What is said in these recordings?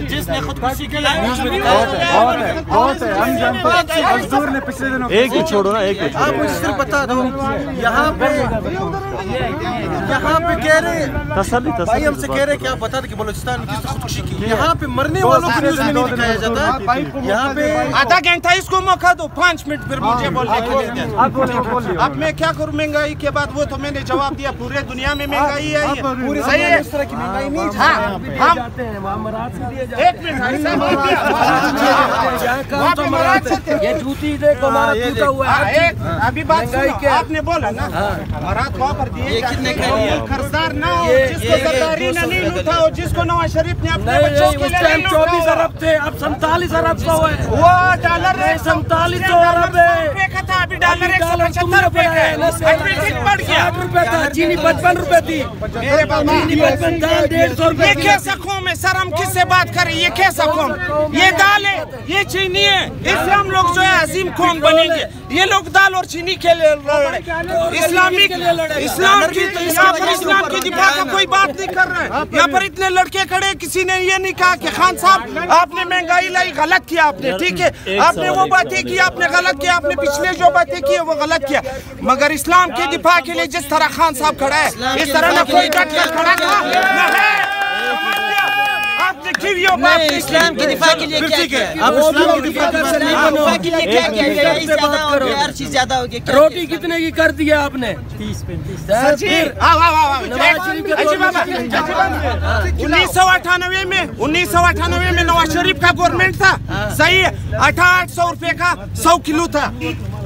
जिसने खुदकुशी की एक ही छोड़ो ना, एक ही आप मुझे सिर्फ बता दो, यहाँ पे कह रहे भाई हमसे कह रहे कि आप बता दो कि बलूचिस्तान में किसने खुदकुशी की। यहाँ पे मरने वालों को न्यूज़ में नहीं दिखाया जाता। यहाँ पे आधा घंटा इसको मौका दो, 5 मिनट फिर मुझे बोलने के लिए। अब मैं क्या करूँ महंगाई के बाद? वो तो मैंने जवाब दिया, पूरे दुनिया में महंगाई है, सही है। इस तरह की महंगाई नहीं हम एक मिनट ये जूती देखो टूटा हुआ है। अभी बात सुनो, आपने बोला ना मराद वहाँ पर दिए कितने कर्जदार ना हो, जिसको जरदारी ने नहीं लूटा हो, जिसको नवाज शरीफ ने अपने बच्चों के लिए 24 अरब थे, अब 47 अरब का हुआ है। वो डॉलर 47 अरब है, अभी डॉलर 175 रुपए का है, बढ़ गया। 60 रुपए था, चीनी 55 रुपए थी, मेरे पास चीनी 55 दाल 150 रुपए। ये कैसा कौम है सर? हम किससे बात करें? ये कैसा कौम? ये दाल है, ये चीनी है, इससे हम लोग जो है अजीम कौम बनेंगे। ये लोग दाल और चीनी के लिए लड़े, इस्लाम की दिफा का कोई बात नहीं कर रहा है। यहाँ पर इतने लड़के खड़े, किसी ने ये नहीं कहा कि खान साहब आपने महंगाई लाई, गलत किया आपने, ठीक है, आपने वो बातें की, आपने गलत किया, आपने पिछले जो बातें की वो गलत किया, मगर इस्लाम के दिफा के लिए जिस तरह खान साहब खड़ा है, इस तरह न कोई डट कर खड़ा था। इस्लाम के दिफा के लिए क्या किया? आप इस्लाम के दिफा के लिए क्या किया? हर चीज ज्यादा हो गई। रोटी कितने की कर दिया आपने? 1998 में नवाज शरीफ का गवर्नमेंट था, सही है, 800 रुपए का 100 किलो था।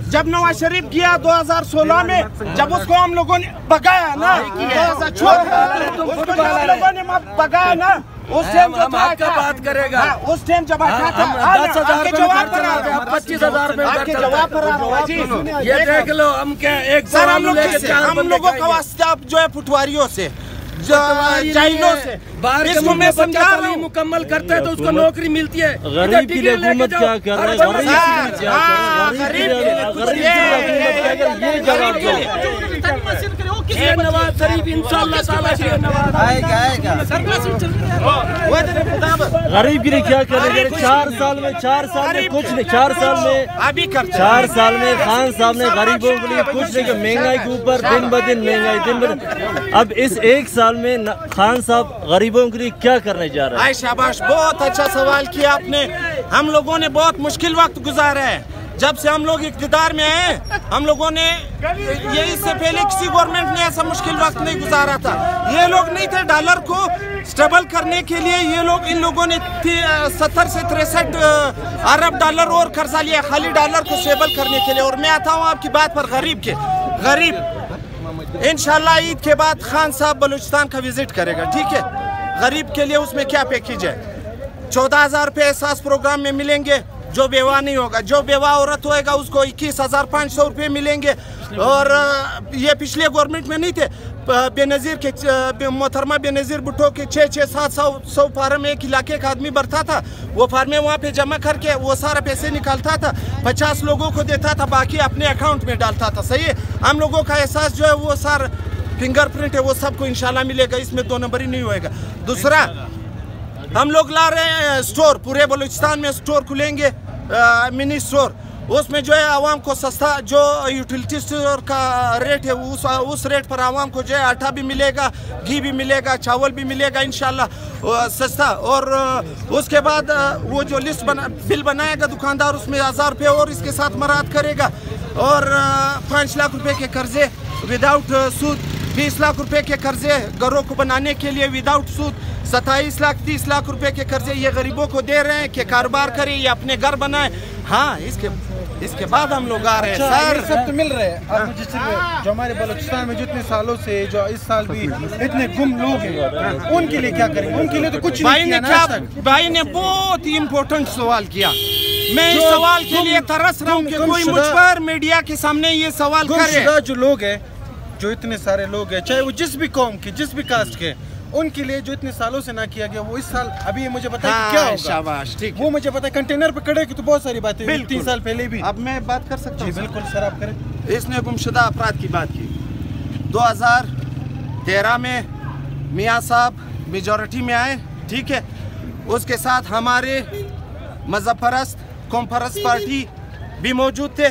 जब नवाज शरीफ किया 2016 में, जब उसको हम लोगों ने भगाया ना, 2014 लोगों ने भगाया ना, उस टाइम जो था क्या बात करेगा? उस टाइम जब 10,000 में जवाब पर आ रहे हैं, 25,000 में जवाब पर आ रहा जी। ये देख लो, हम क्या एक सर हम लोगों का वास्ता आप जो है पटवारियों से, जाइलों से, इसको मैं समझा मुकम्मल करते हैं तो उसको नौकरी मिलती है। गरीब की हुकूमत क्या कर रहा है? नवाज शरीफ इंशाअल्लाह गरीब के लिए क्या करेंगे? 4 साल में कुछ नहीं, 4 साल में खान साहब ने गरीबों के लिए कुछ नहीं, महंगाई के ऊपर दिन ब दिन महंगाई, दिन ब दिन। अब इस 1 साल में खान साहब गरीबों के लिए क्या करने जा रहे हैं? शाबाश, बहुत अच्छा सवाल किया आपने। हम लोगों ने बहुत मुश्किल वक्त गुजारा है। जब से हम लोग इक़्तिदार में आए, हम लोगों ने ये इससे पहले किसी गवर्नमेंट ने ऐसा मुश्किल वक्त नहीं गुजारा था। ये लोग नहीं थे डॉलर को स्टेबल करने के लिए, ये लोग, इन लोगों ने 70 से 63 अरब डॉलर और कर्जा लिया खाली डॉलर को स्टेबल करने के लिए। और मैं आता हूँ आपकी बात पर गरीब इंशाल्लाह ईद के बाद खान साहब बलूचिस्तान का विजिट करेगा, ठीक है। गरीब के लिए उसमें क्या पैकेज है? 14,000 रुपये एहसास प्रोग्राम में मिलेंगे, जो बेवा नहीं होगा, जो बेवा औरत होएगा उसको 21,500 रुपये मिलेंगे। और ये पिछले गवर्नमेंट में नहीं थे, बेनज़ीर के मोहतरमा बेनज़ीर भुट्टो के 600-700 फार्म एक इलाके का आदमी भरता था, वो फार्में वहाँ पे जमा करके वो सारा पैसे निकालता था, 50 लोगों को देता था, बाकी अपने अकाउंट में डालता था, सही है। हम लोगों का एहसास जो है वो सारा फिंगरप्रिंट है, वो सबको इंशाल्लाह मिलेगा, इसमें 2 नंबर ही नहीं होएगा। दूसरा, हम लोग ला रहे हैं स्टोर, पूरे बलूचिस्तान में स्टोर खुलेंगे, मिनी स्टोर, उसमें जो है आवाम को सस्ता, जो यूटिलिटी स्टोर का रेट है उस रेट पर आवाम को जो है आटा भी मिलेगा, घी भी मिलेगा, चावल भी मिलेगा इंशाल्लाह सस्ता। और उसके बाद वो जो बिल बनाएगा दुकानदार, उसमें 1000 रुपये और इसके साथ मराद करेगा। और 5 लाख रुपए के कर्जे विदाउट सूद, 20 लाख रुपए के कर्जे घरों को बनाने के लिए विदाउट सूद, 27 लाख 30 लाख रुपए के कर्जे ये गरीबों को दे रहे हैं कि कारोबार करें या अपने घर बनाए। हाँ, इसके बाद हम लोग आ रहे हैं सर, सब तो मिल रहे हैं। अब मुझे जो हमारे बलूचिस्तान में जितने सालों से, जो इस साल भी इतने गुम लोग हैं, उनके लिए क्या करेंगे? उनके लिए तो कुछ भाई ने बहुत ही इम्पोर्टेंट सवाल किया। मैं इस सवाल के लिए तरस रहा हूँ कि कोई मुझ पर मीडिया के सामने ये सवाल करे। जो लोग हैं, जो इतने सारे लोग हैं, चाहे वो जिस भी कौम के, जिस भी कास्ट के, उनके लिए जो इतने सालों से ना किया गया, वो इस साल अभी ये मुझे बताया क्या होगा। शाबाश, ठीक। वो मुझे पता है, कंटेनर पे खड़े की तो बहुत सारी बातें 3 साल पहले भी। अब मैं बात कर सकता हूँ? बिल्कुल सर, आप करें। इसने गुमशुदा अफराद की बात की। 2013 में मियाँ साहब मेजॉरिटी में आए, ठीक है। उसके साथ हमारे मजहब परस्त कौम परस्त पार्टी भी मौजूद थे।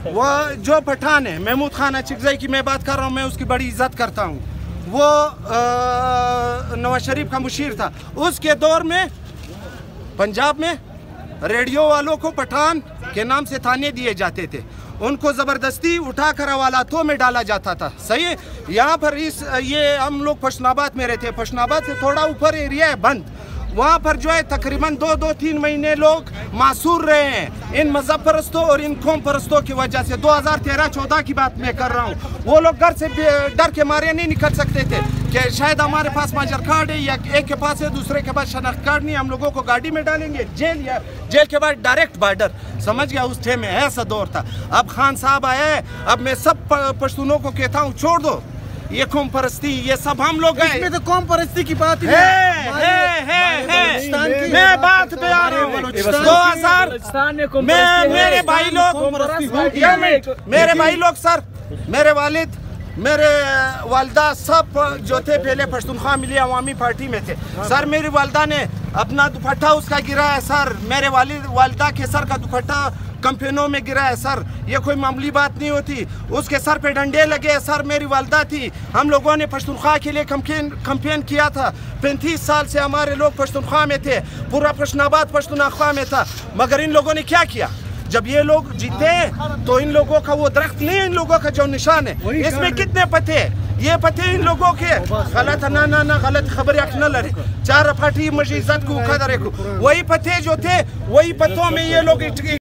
वो जो पठान है महमूद खान अचिकज़ई की मैं बात कर रहा हूँ, मैं उसकी बड़ी इज्जत करता हूँ। वो नवाज शरीफ का मुशीर था। उसके दौर में पंजाब में रेडियो वालों को पठान के नाम से थाने दिए जाते थे, उनको ज़बरदस्ती उठाकर हवालातों में डाला जाता था। सही है। यहाँ पर ये हम लोग पश्तनाबाद में रहते हैं, पश्तनाबाद से थोड़ा ऊपर एरिया है बंद, वहाँ पर जो है तकरीबन 2-3 महीने लोग मासूर रहे हैं इन मजहब परस्तों और इन कौम परस्तों की वजह से। 2013-14 की बात मैं कर रहा हूँ। वो लोग घर से डर के मारे नहीं निकल सकते थे कि शायद हमारे पास माजर कार्ड है या एक के पास है दूसरे के पास शनाख्त कार्ड नहीं, हम लोगों को गाड़ी में डालेंगे जेल, या जेल के बाद डायरेक्ट बॉर्डर। समझ गया, उस टाइम में ऐसा दौर था। अब खान साहब आए, अब मैं सब पश्तूनों को कहता हूँ छोड़ दो ये कौम परस्ती, ये सब हम लोग हैं। इसमें तो कौम परस्ती की बात है। मैं बात पे आ रहा हूँ। 2000 में मेरे भाई लोग सर, मेरे वालिद मेरे वालदा सब जो थे पहले पश्तूनख्वा मिली अवामी पार्टी में थे सर। मेरी वालदा ने अपना दुपट्टा उसका गिरा है सर, मेरे वालदा के सर का दुपट्टा कैंपेनों में गिरा है सर। ये कोई मामूली बात नहीं होती। उसके सर पे डंडे लगे सर। मेरी वालदा थी, हम लोगों ने पश्तूनख्वा के लिए कैंपेन किया था। 35 साल से हमारे लोग पश्तूनख्वा में थे, पूरा पश्तनाबाद पश्तूनख्वा में था। मगर इन लोगों ने क्या किया, जब ये लोग जीते तो इन लोगों का वो दरख्त नहीं, इन लोगों का जो निशान है इसमें कितने पत्ते, ये पत्ते इन लोगों के गलत ना गलत खबर न लड़े, 4 पार्टी मुझे इज्जत को खड़ा रखो। वही पत्ते जो थे वही पत्तों में ये लोग